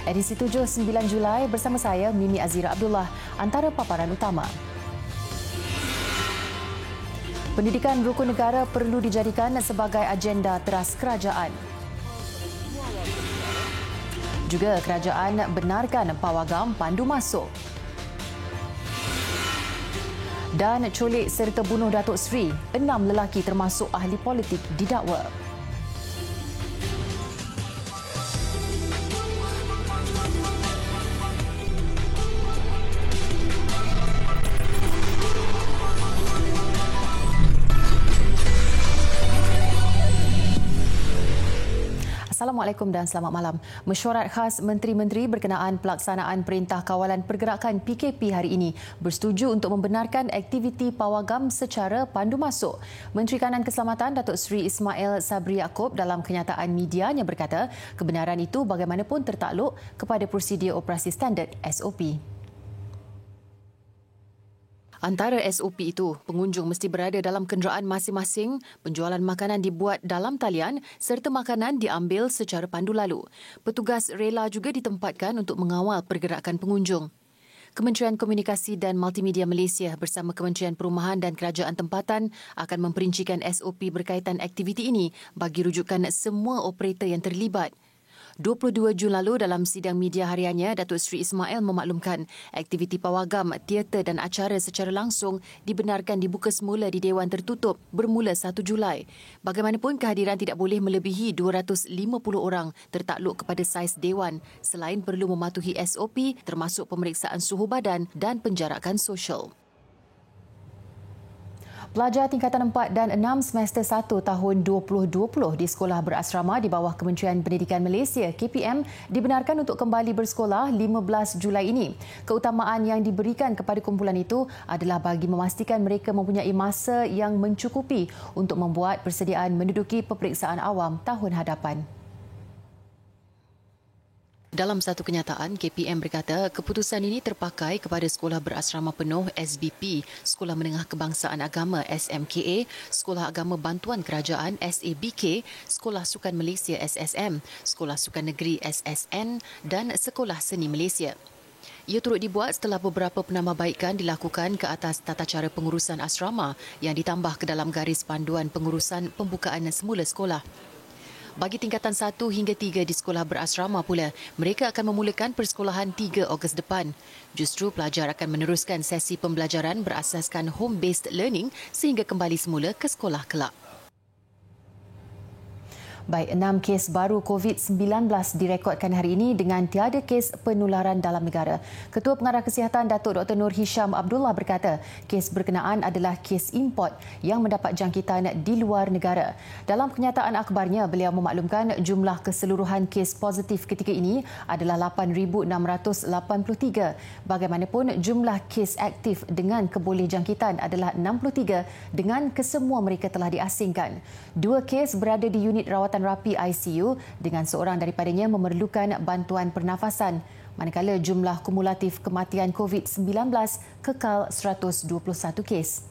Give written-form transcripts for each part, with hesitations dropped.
Edisi 7-9 Julai bersama saya Mimi Azira Abdullah. Antara paparan utama. Pendidikan rukun negara perlu dijadikan sebagai agenda teras kerajaan. Juga kerajaan benarkan pawagam pandu masuk. Dan culik serta bunuh Datuk Seri, 6 lelaki termasuk ahli politik didakwa. Assalamualaikum dan selamat malam. Mesyuarat khas Menteri-Menteri berkenaan pelaksanaan Perintah Kawalan Pergerakan PKP hari ini bersetuju untuk membenarkan aktiviti pawagam secara pandu masuk. Menteri Kanan Keselamatan Datuk Seri Ismail Sabri Yaakob dalam kenyataan medianya berkata kebenaran itu bagaimanapun tertakluk kepada prosedur operasi standard SOP. Antara SOP itu, pengunjung mesti berada dalam kenderaan masing-masing, penjualan makanan dibuat dalam talian serta makanan diambil secara pandu lalu. Petugas rela juga ditempatkan untuk mengawal pergerakan pengunjung. Kementerian Komunikasi dan Multimedia Malaysia bersama Kementerian Perumahan dan Kerajaan Tempatan akan memperincikan SOP berkaitan aktiviti ini bagi rujukan semua operator yang terlibat. 22 Jun lalu dalam sidang media hariannya, Datuk Seri Ismail memaklumkan aktiviti pawagam, teater dan acara secara langsung dibenarkan dibuka semula di Dewan Tertutup bermula 1 Julai. Bagaimanapun kehadiran tidak boleh melebihi 250 orang tertakluk kepada saiz Dewan selain perlu mematuhi SOP termasuk pemeriksaan suhu badan dan penjarakan sosial. Pelajar tingkatan 4 dan 6 semester 1 tahun 2020 di sekolah berasrama di bawah Kementerian Pendidikan Malaysia KPM dibenarkan untuk kembali bersekolah 15 Julai ini. Keutamaan yang diberikan kepada kumpulan itu adalah bagi memastikan mereka mempunyai masa yang mencukupi untuk membuat persediaan menduduki peperiksaan awam tahun hadapan. Dalam satu kenyataan, KPM berkata keputusan ini terpakai kepada Sekolah Berasrama Penuh SBP, Sekolah Menengah Kebangsaan Agama SMKA, Sekolah Agama Bantuan Kerajaan SABK, Sekolah Sukan Malaysia SSM, Sekolah Sukan Negeri SSN dan Sekolah Seni Malaysia. Ia turut dibuat setelah beberapa penambahbaikan dilakukan ke atas tata cara pengurusan asrama yang ditambah ke dalam garis panduan pengurusan pembukaan semula sekolah. Bagi tingkatan 1 hingga 3 di sekolah berasrama pula, mereka akan memulakan persekolahan 3 Ogos depan. Justru pelajar akan meneruskan sesi pembelajaran berasaskan home-based learning sehingga kembali semula ke sekolah kelak. Baik, 6 kes baru COVID-19 direkodkan hari ini dengan tiada kes penularan dalam negara. Ketua Pengarah Kesihatan Datuk Dr. Nur Hisham Abdullah berkata, kes berkenaan adalah kes import yang mendapat jangkitan di luar negara. Dalam kenyataan akhbarnya, beliau memaklumkan jumlah keseluruhan kes positif ketika ini adalah 8,683. Bagaimanapun, jumlah kes aktif dengan keboleh jangkitan adalah 63 dengan kesemua mereka telah diasingkan. 2 kes berada di unit rawatan rapi ICU dengan seorang daripadanya memerlukan bantuan pernafasan, manakala jumlah kumulatif kematian COVID-19 kekal 121 kes.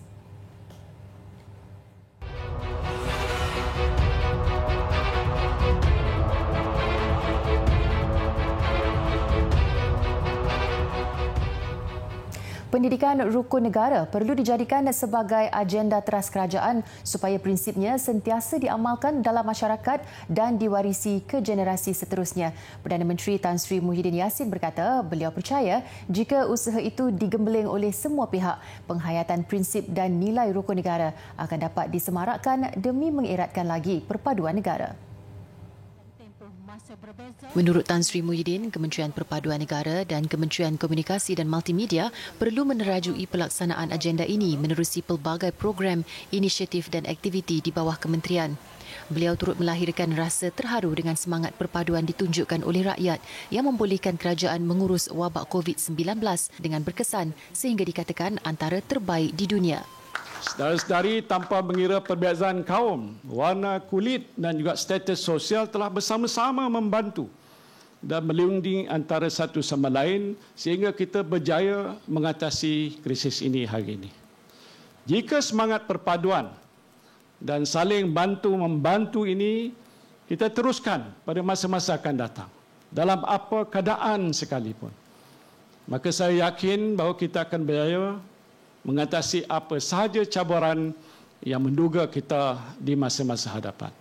Pendidikan rukun negara perlu dijadikan sebagai agenda teras kerajaan supaya prinsipnya sentiasa diamalkan dalam masyarakat dan diwarisi ke generasi seterusnya. Perdana Menteri Tan Sri Muhyiddin Yassin berkata beliau percaya jika usaha itu digembeling oleh semua pihak, penghayatan prinsip dan nilai rukun negara akan dapat disemarakkan demi mengeratkan lagi perpaduan negara. Menurut Tan Sri Muhyiddin, Kementerian Perpaduan Negara dan Kementerian Komunikasi dan Multimedia perlu menerajui pelaksanaan agenda ini menerusi pelbagai program, inisiatif dan aktiviti di bawah kementerian. Beliau turut melahirkan rasa terharu dengan semangat perpaduan ditunjukkan oleh rakyat yang membolehkan kerajaan mengurus wabak COVID-19 dengan berkesan sehingga dikatakan antara terbaik di dunia. Saudara-saudari, tanpa mengira perbezaan kaum, warna kulit dan juga status sosial telah bersama-sama membantu dan melindungi antara satu sama lain sehingga kita berjaya mengatasi krisis ini hari ini. Jika semangat perpaduan dan saling bantu-membantu ini kita teruskan pada masa-masa akan datang, dalam apa keadaan sekalipun. Maka saya yakin bahawa kita akan berjaya mengatasi apa sahaja cabaran yang menduga kita di masa-masa hadapan.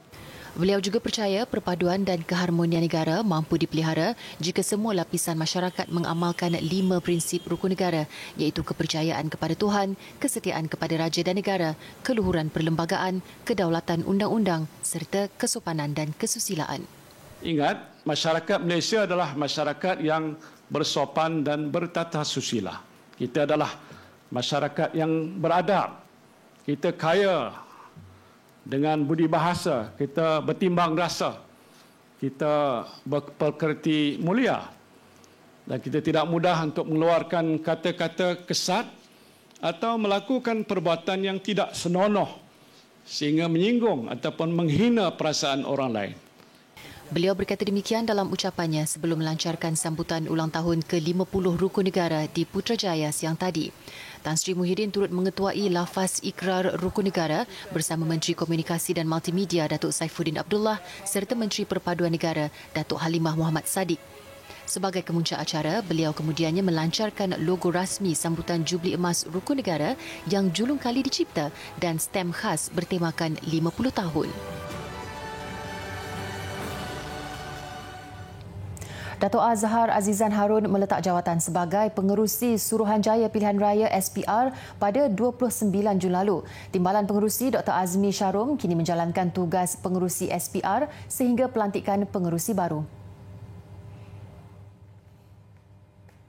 Beliau juga percaya perpaduan dan keharmonian negara mampu dipelihara jika semua lapisan masyarakat mengamalkan 5 prinsip rukun negara, iaitu kepercayaan kepada Tuhan, kesetiaan kepada raja dan negara, keluhuran perlembagaan, kedaulatan undang-undang serta kesopanan dan kesusilaan. Ingat, masyarakat Malaysia adalah masyarakat yang bersopan dan bertata susila. Kita adalah masyarakat yang beradab. Kita kaya dengan budi bahasa, kita bertimbang rasa, kita berpekerti mulia, dan kita tidak mudah untuk mengeluarkan kata-kata kesat atau melakukan perbuatan yang tidak senonoh sehingga menyinggung ataupun menghina perasaan orang lain. Beliau berkata demikian dalam ucapannya sebelum melancarkan sambutan ulang tahun ke-50 Rukun Negara di Putrajaya siang tadi. Tan Sri Muhyiddin turut mengetuai lafaz ikrar Rukun Negara bersama Menteri Komunikasi dan Multimedia Datuk Saifuddin Abdullah serta Menteri Perpaduan Negara Datuk Halimah Muhammad Sadiq. Sebagai kemuncak acara, beliau kemudiannya melancarkan logo rasmi sambutan Jubli Emas Rukun Negara yang julung kali dicipta dan stem khas bertemakan 50 tahun. Dato' Azhar Azizan Harun meletak jawatan sebagai Pengerusi Suruhanjaya Pilihan Raya SPR pada 29 Jun lalu. Timbalan Pengerusi Dr. Azmi Syarum kini menjalankan tugas Pengerusi SPR sehingga pelantikan Pengerusi baru.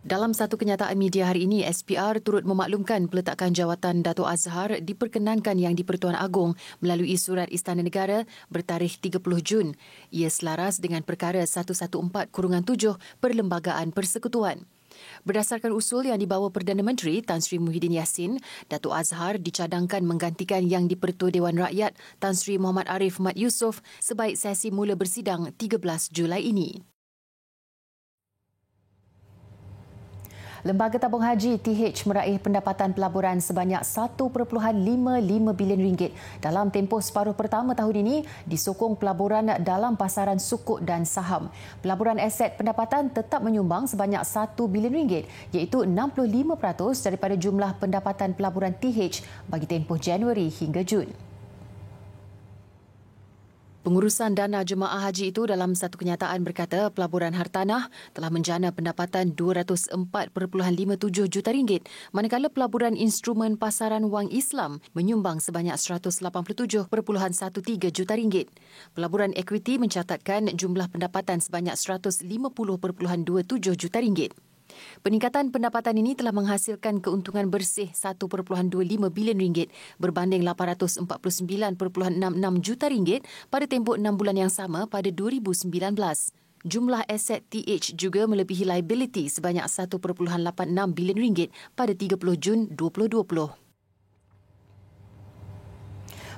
Dalam satu kenyataan media hari ini, SPR turut memaklumkan peletakan jawatan Dato' Azhar diperkenankan Yang di-Pertuan Agong melalui surat Istana Negara bertarikh 30 Jun. Ia selaras dengan perkara 114/7 Perlembagaan Persekutuan. Berdasarkan usul yang dibawa Perdana Menteri Tan Sri Muhyiddin Yassin, Dato' Azhar dicadangkan menggantikan Yang di-Pertua Dewan Rakyat Tan Sri Muhammad Arif Mat Yusof sebaik sesi mula bersidang 13 Julai ini. Lembaga Tabung Haji TH meraih pendapatan pelaburan sebanyak 1.55 bilion ringgit dalam tempoh separuh pertama tahun ini disokong pelaburan dalam pasaran sukuk dan saham. Pelaburan aset pendapatan tetap menyumbang sebanyak 1 bilion ringgit iaitu 65% daripada jumlah pendapatan pelaburan TH bagi tempoh Januari hingga Jun. Pengurusan dana jemaah haji itu dalam satu kenyataan berkata pelaburan hartanah telah menjana pendapatan 204.57 juta ringgit, manakala pelaburan instrumen pasaran wang Islam menyumbang sebanyak 187.13 juta ringgit. Pelaburan equity mencatatkan jumlah pendapatan sebanyak 150.27 juta ringgit. Peningkatan pendapatan ini telah menghasilkan keuntungan bersih 1.25 bilion ringgit berbanding 849.66 juta ringgit pada tempoh 6 bulan yang sama pada 2019. Jumlah aset TH juga melebihi liability sebanyak 1.86 bilion ringgit pada 30 Jun 2020.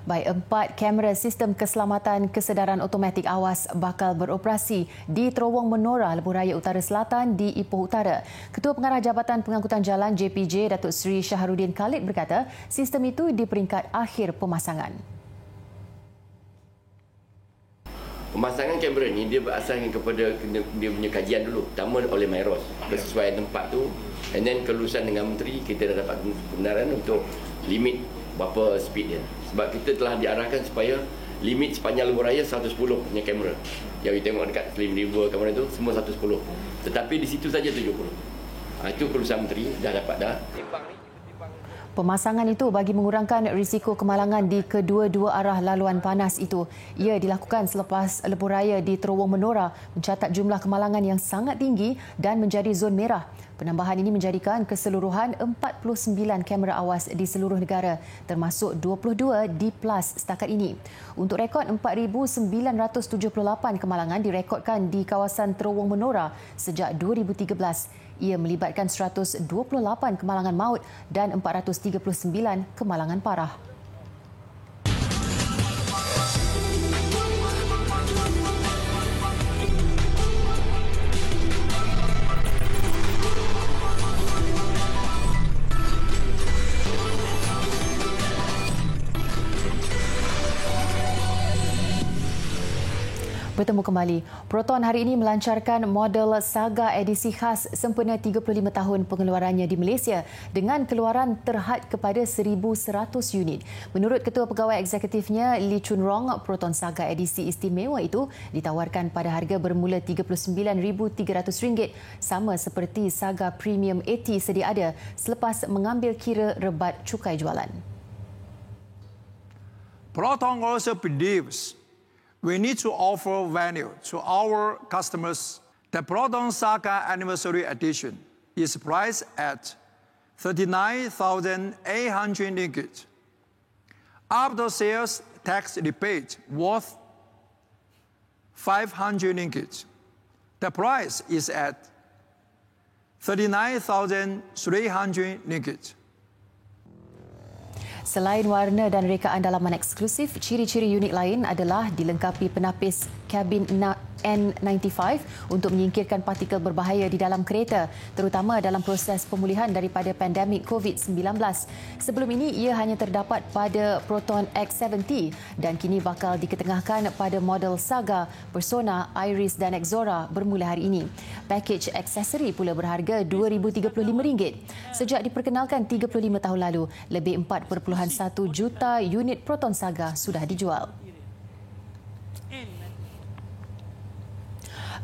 Baik, 4 kamera sistem keselamatan kesedaran automatik awas bakal beroperasi di terowong Menora Lebuh Raya Utara Selatan di Ipoh Utara. Ketua Pengarah Jabatan Pengangkutan Jalan JPJ Datuk Seri Syahrudin Khalid berkata sistem itu di peringkat akhir pemasangan. Pemasangan kamera ni dia berasaskan kepada dia punya kajian dulu. Pertama oleh Myros, kesesuaian tempat tu, and then kelulusan dengan menteri, kita dah dapat kebenaran untuk limit berapa speed dia. Sebab kita telah diarahkan supaya limit sepanjang lebuh raya 110 punya kamera. Yang kita tengok dekat Slim River kamera tu semua 110. Tetapi di situ saja 70. Itu kelulusan menteri dah dapat dah. Pemasangan itu bagi mengurangkan risiko kemalangan di kedua-dua arah laluan panas itu. Ia dilakukan selepas lebuh raya di Terowong Menora mencatat jumlah kemalangan yang sangat tinggi dan menjadi zon merah. Penambahan ini menjadikan keseluruhan 49 kamera awas di seluruh negara termasuk 22 di Plus setakat ini. Untuk rekod 4,978 kemalangan direkodkan di kawasan Terowong Menora sejak 2013. Ia melibatkan 128 kemalangan maut dan 439 kemalangan parah. bertemu kembali. Proton hari ini melancarkan model Saga edisi khas sempena 35 tahun pengeluarannya di Malaysia dengan keluaran terhad kepada 1,100 unit. Menurut Ketua Pegawai Eksekutifnya Lee Chun Rong, Proton Saga edisi istimewa itu ditawarkan pada harga bermula RM39,300, sama seperti Saga Premium 80 sedia ada selepas mengambil kira rebat cukai jualan. Proton also believes we need to offer value to our customers. The Proton Saga Anniversary Edition is priced at RM39,800. After sales tax rebate worth RM500. The price is at RM39,300. Selain warna dan rekaan dalaman eksklusif, ciri-ciri unik lain adalah dilengkapi penapis kabin N95 untuk menyingkirkan partikel berbahaya di dalam kereta, terutama dalam proses pemulihan daripada pandemik COVID-19. Sebelum ini, ia hanya terdapat pada Proton X70 dan kini bakal diketengahkan pada model Saga, Persona, Iris dan Exora bermula hari ini. Pakej aksesori pula berharga RM2,035. Sejak diperkenalkan 35 tahun lalu, lebih 4.1 juta unit Proton Saga sudah dijual.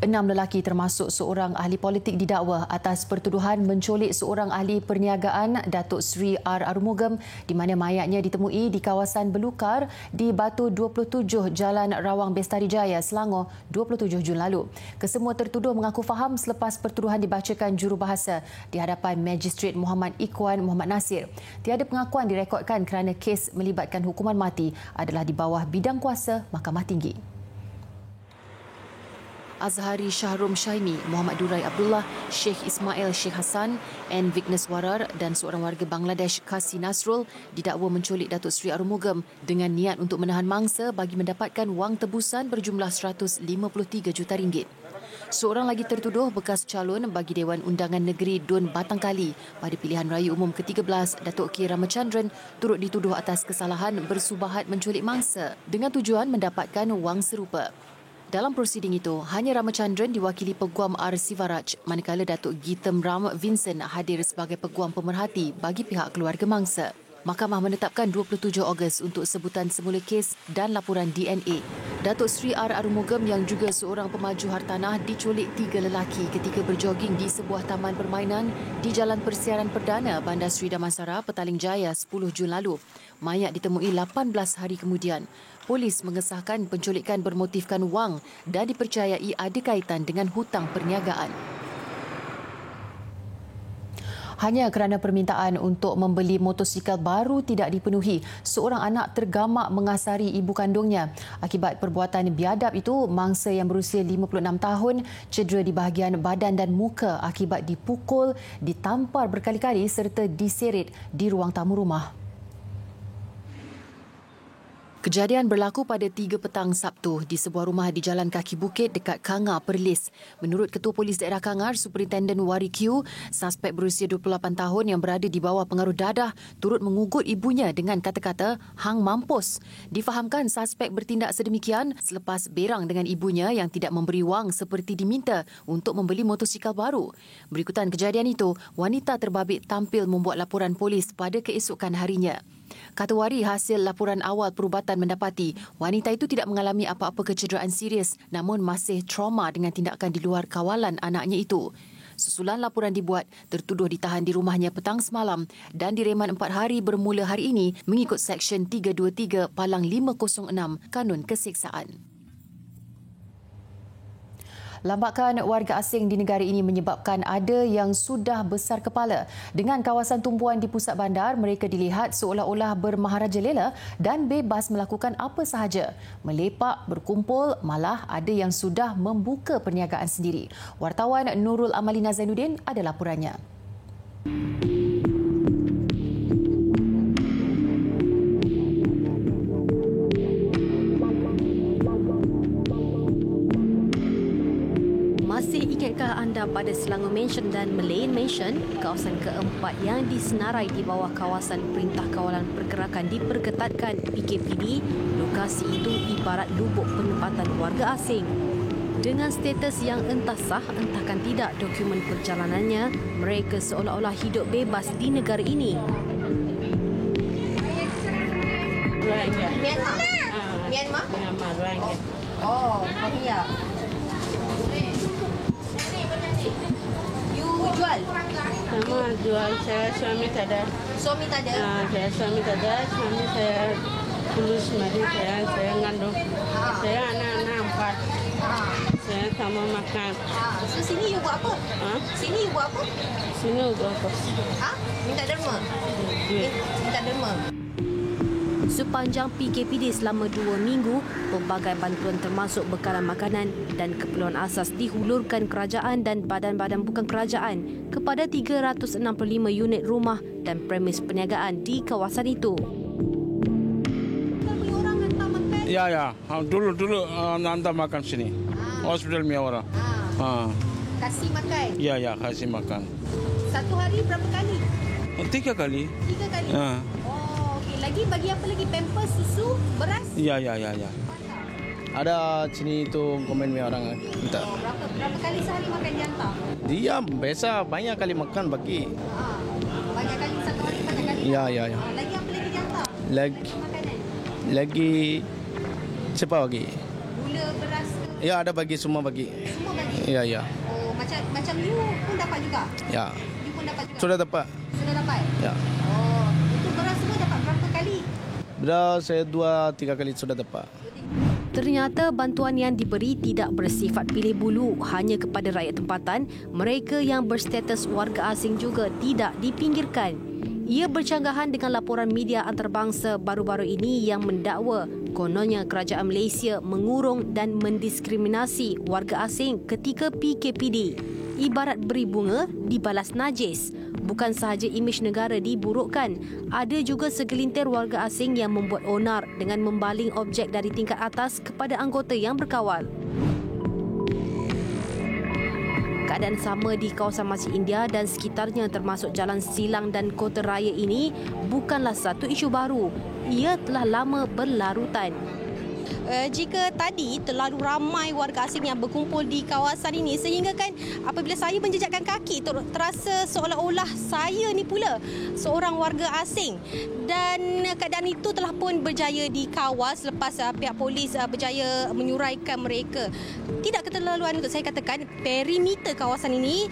6 lelaki termasuk seorang ahli politik didakwa atas pertuduhan menculik seorang ahli perniagaan, Datuk Seri R. Arumugam, di mana mayatnya ditemui di kawasan Belukar di Batu 27 Jalan Rawang Bestari Jaya, Selangor 27 Jun lalu. Kesemua tertuduh mengaku faham selepas pertuduhan dibacakan jurubahasa di hadapan Magistrate Muhammad Ikhwan Muhammad Nasir. Tiada pengakuan direkodkan kerana kes melibatkan hukuman mati adalah di bawah bidang kuasa Mahkamah Tinggi. Azhari Shahrum Syaimi, Muhammad Durai Abdullah, Sheikh Ismail Sheikh Hassan, N. Vigneswarar dan seorang warga Bangladesh, Kasi Nasrul, didakwa menculik Datuk Seri Arumugam dengan niat untuk menahan mangsa bagi mendapatkan wang tebusan berjumlah RM153 juta. Seorang lagi tertuduh, bekas calon bagi Dewan Undangan Negeri Dun Batangkali pada pilihan raya umum ke-13, Datuk K. Ramachandran, turut dituduh atas kesalahan bersubahat menculik mangsa dengan tujuan mendapatkan wang serupa. Dalam prosiding itu, hanya Ramachandran diwakili Peguam R. Sivaraj, manakala Datuk Gitem Ram Vincent hadir sebagai Peguam Pemerhati bagi pihak keluarga mangsa. Mahkamah menetapkan 27 Ogos untuk sebutan semula kes dan laporan DNA. Datuk Seri R. Arumugam yang juga seorang pemaju hartanah diculik 3 lelaki ketika berjoging di sebuah taman permainan di Jalan Persiaran Perdana, Bandar Seri Damansara, Petaling Jaya 10 Jun lalu. Mayat ditemui 18 hari kemudian. Polis mengesahkan penculikan bermotifkan wang dan dipercayai ada kaitan dengan hutang perniagaan. Hanya kerana permintaan untuk membeli motosikal baru tidak dipenuhi, seorang anak tergamak mengasari ibu kandungnya. Akibat perbuatan biadab itu, mangsa yang berusia 56 tahun cedera di bahagian badan dan muka akibat dipukul, ditampar berkali-kali serta diseret di ruang tamu rumah. Kejadian berlaku pada 3 petang Sabtu di sebuah rumah di Jalan Kaki Bukit dekat Kangar, Perlis. Menurut Ketua Polis Daerah Kangar, Superintenden Wari Q, suspek berusia 28 tahun yang berada di bawah pengaruh dadah turut mengugut ibunya dengan kata-kata "hang mampus". Difahamkan suspek bertindak sedemikian selepas berang dengan ibunya yang tidak memberi wang seperti diminta untuk membeli motosikal baru. Berikutan kejadian itu, wanita terbabit tampil membuat laporan polis pada keesokan harinya. Kata Wari, hasil laporan awal perubatan mendapati wanita itu tidak mengalami apa-apa kecederaan serius namun masih trauma dengan tindakan di luar kawalan anaknya itu. Susulan laporan dibuat, tertuduh ditahan di rumahnya petang semalam dan direman 4 hari bermula hari ini mengikut Seksyen 323 Palang 506 Kanun Keseksaan. Lambakan warga asing di negara ini menyebabkan ada yang sudah besar kepala. Dengan kawasan tumpuan di pusat bandar, mereka dilihat seolah-olah bermaharajalela dan bebas melakukan apa sahaja. Melepak, berkumpul, malah ada yang sudah membuka perniagaan sendiri. Wartawan Nurul Amalina Zainuddin ada laporannya. Masih ingatkah anda pada Selangor Mansion dan Malayan Mansion, kawasan keempat yang disenarai di bawah kawasan Perintah Kawalan Pergerakan diperketatkan PKPD? Lokasi itu ibarat lubuk penempatan warga asing. Dengan status yang entah sah entahkan tidak dokumen perjalanannya, mereka seolah-olah hidup bebas di negara ini. Myanmar? Myanmar, Rohingya. Oh, Rohingya. You jual? Sama jual, saya suami tak ada. Suami tak ada? Saya suami tak ada, suami saya tulus mari saya ngandung. Saya anak-anak 4. Saya sama makan. So sini you buat apa? Sini you buat apa? Sini udah kos. Minta derma? Minta derma? Sepanjang PKPD selama 2 minggu, pelbagai bantuan termasuk bekalan makanan dan keperluan asas dihulurkan kerajaan dan badan-badan bukan kerajaan kepada 365 unit rumah dan premis perniagaan di kawasan itu. Ya. Dulu hantar makan sini. Hospital punya orang. Kasih makan? Ya, kasih makan. Satu hari berapa kali? 3 kali. 3 kali? Lagi bagi apa lagi? Pampers, susu, beras? Ya. Ada sini itu komen orang minta. Berapa kali sehari makan dihantar? Dia biasa banyak kali makan bagi. Banyak kali, satu hari banyak kali? Ya. Lagi apa lagi dihantar? Lagi siapa bagi? Gula, beras ke? Ya, ada bagi, semua bagi. Semua bagi? Ya. Oh, macam you pun dapat juga? Ya. You pun dapat juga? Sudah dapat. Sudah dapat? Ya. Oh, itu beras semua dapat berapa kali? Beras saya 2-3 kali sudah dapat. Ternyata bantuan yang diberi tidak bersifat pilih bulu hanya kepada rakyat tempatan, mereka yang berstatus warga asing juga tidak dipinggirkan. Ia bercanggahan dengan laporan media antarabangsa baru-baru ini yang mendakwa kononnya kerajaan Malaysia mengurung dan mendiskriminasi warga asing ketika PKPD. Ibarat beri bunga dibalas najis. Bukan sahaja imej negara diburukkan, ada juga segelintir warga asing yang membuat onar dengan membaling objek dari tingkat atas kepada anggota yang berkawal. Keadaan sama di kawasan Masjid India dan sekitarnya termasuk Jalan Silang dan Kota Raya ini bukanlah satu isu baru. Ia telah lama berlarutan. Jika tadi terlalu ramai warga asing yang berkumpul di kawasan ini sehingga kan apabila saya menjejakkan kaki terasa seolah-olah saya ni pula seorang warga asing, dan keadaan itu telah pun berjaya dikawal selepas pihak polis berjaya menyuraikan mereka. Tidak keterlaluan untuk saya katakan perimeter kawasan ini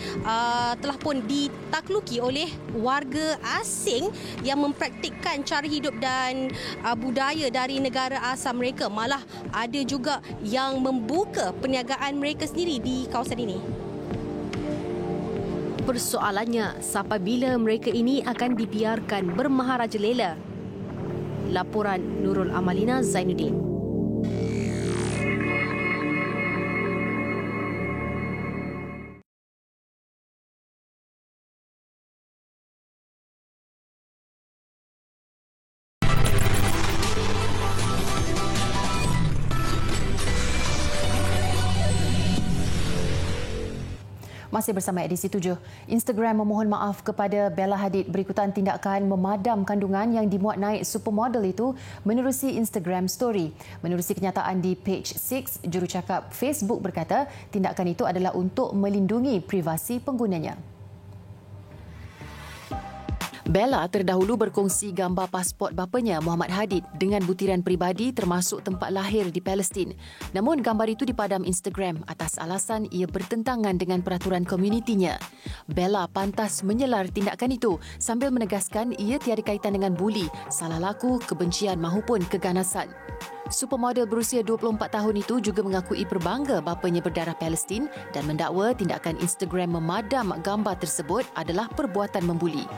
telah pun ditakluki oleh warga asing yang mempraktikkan cara hidup dan budaya dari negara asal mereka. Malah ada juga yang membuka perniagaan mereka sendiri di kawasan ini. Persoalannya, sampai bila mereka ini akan dibiarkan bermaharajalela? Laporan Nurul Amalina Zainuddin. Masih bersama edisi 7. Instagram memohon maaf kepada Bella Hadid berikutan tindakan memadam kandungan yang dimuat naik supermodel itu menerusi Instagram story. Menerusi kenyataan di page 6, jurucakap Facebook berkata tindakan itu adalah untuk melindungi privasi penggunanya. Bella terdahulu berkongsi gambar pasport bapanya Muhammad Hadid dengan butiran peribadi termasuk tempat lahir di Palestin. Namun gambar itu dipadam Instagram atas alasan ia bertentangan dengan peraturan komunitinya. Bella pantas menyelar tindakan itu sambil menegaskan ia tiada kaitan dengan buli, salah laku, kebencian mahupun keganasan. Supermodel berusia 24 tahun itu juga mengakui berbangga bapanya berdarah Palestin dan mendakwa tindakan Instagram memadam gambar tersebut adalah perbuatan membuli.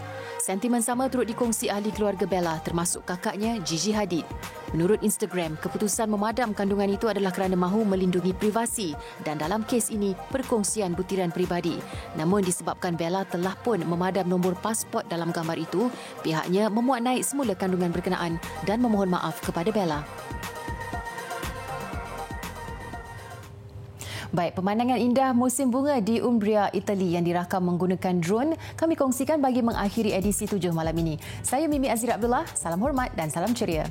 Sentimen sama turut dikongsi ahli keluarga Bella termasuk kakaknya Gigi Hadid. Menurut Instagram, keputusan memadam kandungan itu adalah kerana mahu melindungi privasi dan dalam kes ini perkongsian butiran peribadi. Namun disebabkan Bella telah pun memadam nombor pasport dalam gambar itu, pihaknya memuat naik semula kandungan berkenaan dan memohon maaf kepada Bella. Baik, pemandangan indah musim bunga di Umbria, Itali yang dirakam menggunakan drone kami kongsikan bagi mengakhiri edisi 7 malam ini. Saya Mimi Azira Abdullah, salam hormat dan salam ceria.